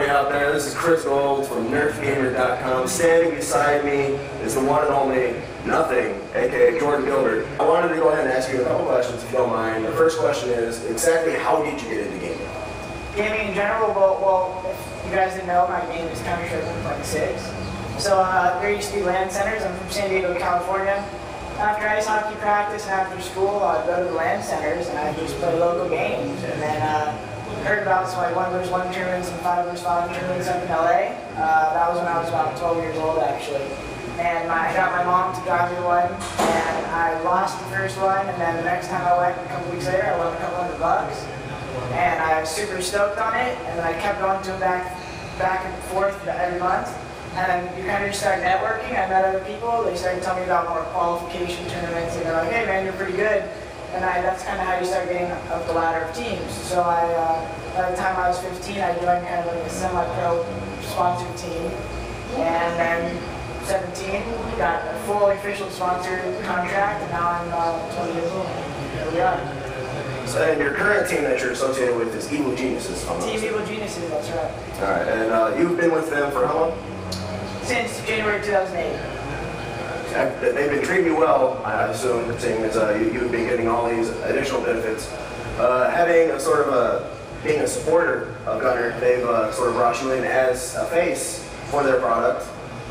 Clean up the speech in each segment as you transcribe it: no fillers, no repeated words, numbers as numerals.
everybody out there. This is Chris Gold from n0thing.com. Standing beside me is the one and only n0thing, aka Jordan Gilbert. I wanted to go ahead and ask you a couple questions if you don't mind. The first question is, exactly how did you get into gaming? Gaming in general, well, if you guys didn't know, my game is Counter-Strike 1.6. So there used to be LAN centers. I'm from San Diego, California. After ice hockey practice and after school, I'd go to the LAN centers and I'd just play local games. And then heard about some like 1v1 tournaments and 5v5 tournaments up in LA. That was when I was about 12 years old actually. And I got my mom to drive me one, and I lost the first one, and then the next time I went, a couple weeks later, I won a couple $100. And I was super stoked on it, and then I kept going to them back and forth every month. And then you kind of just start networking. I met other people. They started telling me about more qualification tournaments, and they're like, "Hey man, you're pretty good." And that's kind of how you start getting up the ladder of teams. So by the time I was 15, I joined kind of like a semi-pro sponsored team, and then 17, got a full official sponsored contract, and now I'm 20 years old. Here we are. So, and your current team that you're associated with is Evil Geniuses. Team Evil Geniuses, that's right. All right, and you've been with them for how long? Since January 2008. They've been treating you well, I assume, seeing as you've been getting all these additional benefits. Having a sort of being a supporter of Gunnar, they've sort of brought you in as a face for their product.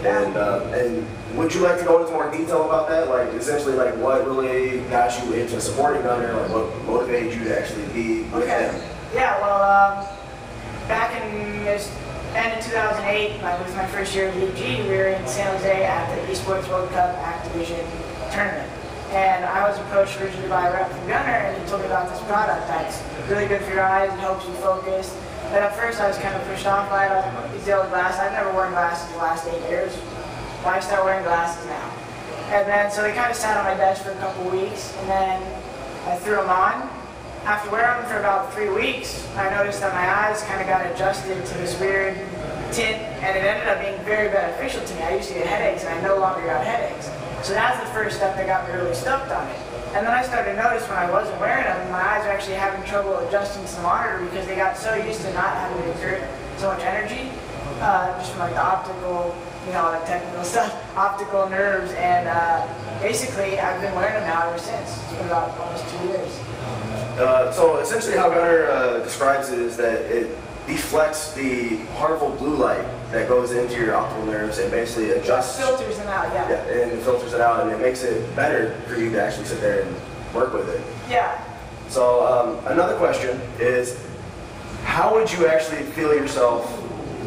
And would you like to go into more detail about that? Like essentially, like what really got you into supporting Gunnar? Like what motivated you to actually be with them? Yeah, well, back in end of 2008, was my first year of EG. We were in San Jose at the Esports World Cup Activision tournament. And I was approached originally by a rep from Gunnar, and he told me about this product that's really good for your eyes, it helps you focus. But at first I was kind of pushed off by it. I was like, these yellow glasses. I've never worn glasses the last 8 years. Why start wearing glasses now? And then, so they kind of sat on my desk for a couple weeks, and then I threw them on. After wearing them for about 3 weeks, I noticed that my eyes kind of got adjusted to this weird tint, and it ended up being very beneficial to me. I used to get headaches, and I no longer got headaches. So that's the first step that got me really stoked on it. And then I started to notice when I wasn't wearing them, my eyes were actually having trouble adjusting to the monitor because they got so used to not having to exert so much energy, just from like the optical, the technical stuff, optical nerves, and basically I've been wearing them now ever since. It's been about almost 2 years. So essentially how Gunnar describes it is that it deflects the harmful blue light that goes into your optical nerves and basically adjusts. It filters them out, yeah. Yeah, and it filters it out, and it makes it better for you to actually sit there and work with it. Yeah. So another question is, how would you actually feel yourself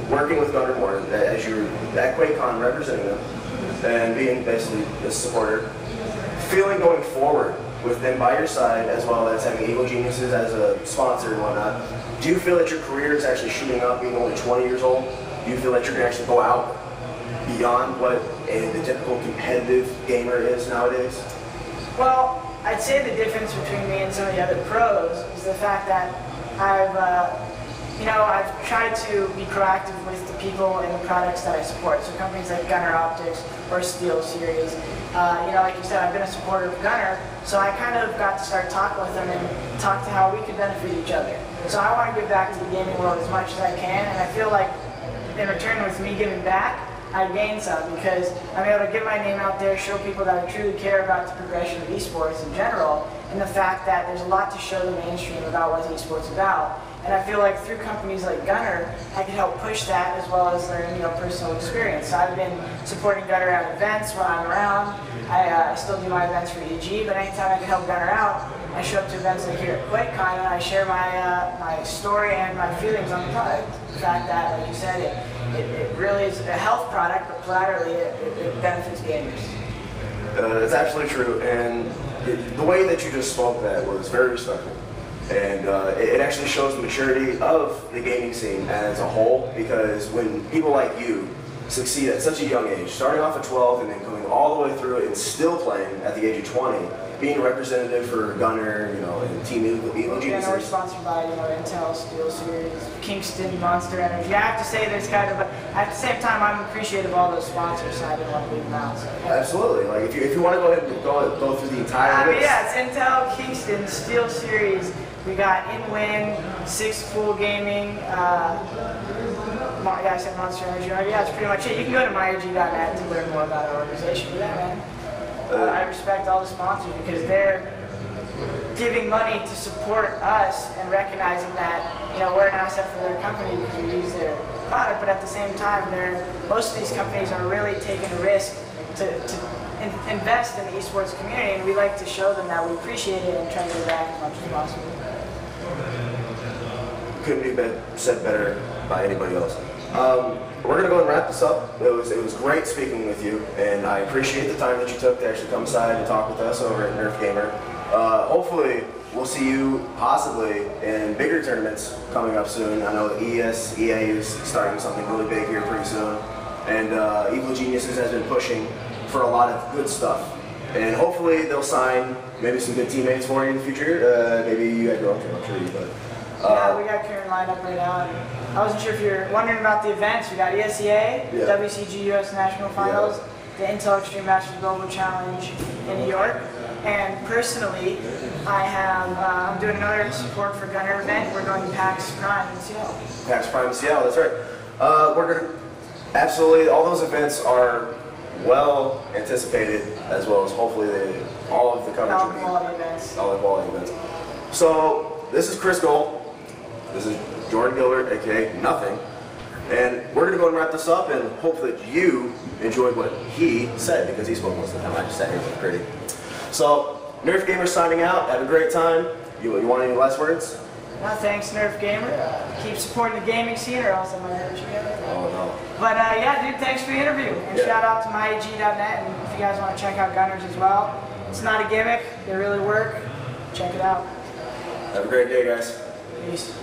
working with Gunnar more as you're at QuakeCon representing them and being basically a supporter, feeling going forward with them by your side, as well as having Evil Geniuses as a sponsor and whatnot? Do you feel that your career is actually shooting up, being only 20 years old? Do you feel that you're going to actually go out beyond what the typical competitive gamer is nowadays? Well, I'd say the difference between me and some of the other pros is the fact that I've tried to be proactive with the people and the products that I support. So companies like Gunnar Optiks or Steel Series. Like you said, I've been a supporter of Gunnar, so I kind of got to start talking with them and talk to how we could benefit each other. So I want to give back to the gaming world as much as I can, and I feel like in return with me giving back, I gain some because I'm able to get my name out there, show people that I truly care about the progression of esports in general, and the fact that there's a lot to show the mainstream about what esports is about. And I feel like through companies like Gunnar, I can help push that as well as learn, personal experience. So I've been supporting Gunnar at events when I'm around. I still do my events for EG, but anytime I can help Gunnar out, I show up to events like here at QuakeCon and I share my story and my feelings on the product. The fact that, like you said, it really is a health product, but collaterally it benefits gamers. That's absolutely true, and the way that you just spoke that was very respectful. And it actually shows the maturity of the gaming scene as a whole, because when people like you succeed at such a young age, starting off at 12 and then going all the way through it and still playing at the age of 20, being a representative for Gunnar, and Team Evil Geniuses. Yeah, we're sponsored by, Intel, Steel Series, Kingston, Monster Energy. I have to say this kind of, but at the same time, I'm appreciative of all those sponsors, so I didn't want to leave them out. So, yeah. Absolutely. Like if you want to go ahead and go through the entire list. Yeah, it's Intel, Kingston, Steel Series. We got n0thing, 6 Full Gaming, Yeah, I said Monster Energy. Yeah, that's pretty much it. You can go to myag.net to learn more about our organization. But yeah, man, I respect all the sponsors because they're giving money to support us and recognizing that, you know, we're an asset for their company because we use their product, but at the same time, most of these companies are really taking a risk to invest in the esports community, and we like to show them that we appreciate it and try to give back as much as possible. Couldn't be said better by anybody else. We're going to go and wrap this up. It was great speaking with you, and I appreciate the time that you took to actually come aside and talk with us over at Nerf Gamer. Hopefully, we'll see you possibly in bigger tournaments coming up soon. I know EA is starting something really big here pretty soon, and Evil Geniuses has been pushing for a lot of good stuff. And hopefully, they'll sign maybe some good teammates for you in the future. Maybe you got your own team, I'm sure you, but. Yeah, we got Karen lined up right now. And I wasn't sure if you're wondering about the events. We got ESEA, WCG US National Finals, the Intel Extreme Masters Global Challenge in New York. And personally, I'm doing another support for Gunnar event. We're going to PAX Prime in Seattle. PAX Prime in Seattle, that's right. We're going to, absolutely, all those events are well anticipated, as well as hopefully all of the coverage will be all the quality events. So, this is Chris Gold. This is Jordan Gilbert, aka n0thing, and we're going to go and wrap this up and hope that you enjoyed what he said, because he spoke most of the time. I just sat here and pretty. So, Nerf Gamer signing out. Have a great time. You want any last words? No, thanks, Nerf Gamer. Keep supporting the gaming scene, or else I might hurt you. Oh, no. But yeah, dude, thanks for the interview. And shout out to myag.net, and if you guys want to check out Gunnar's as well. It's not a gimmick. They really work. Check it out. Have a great day, guys. Peace.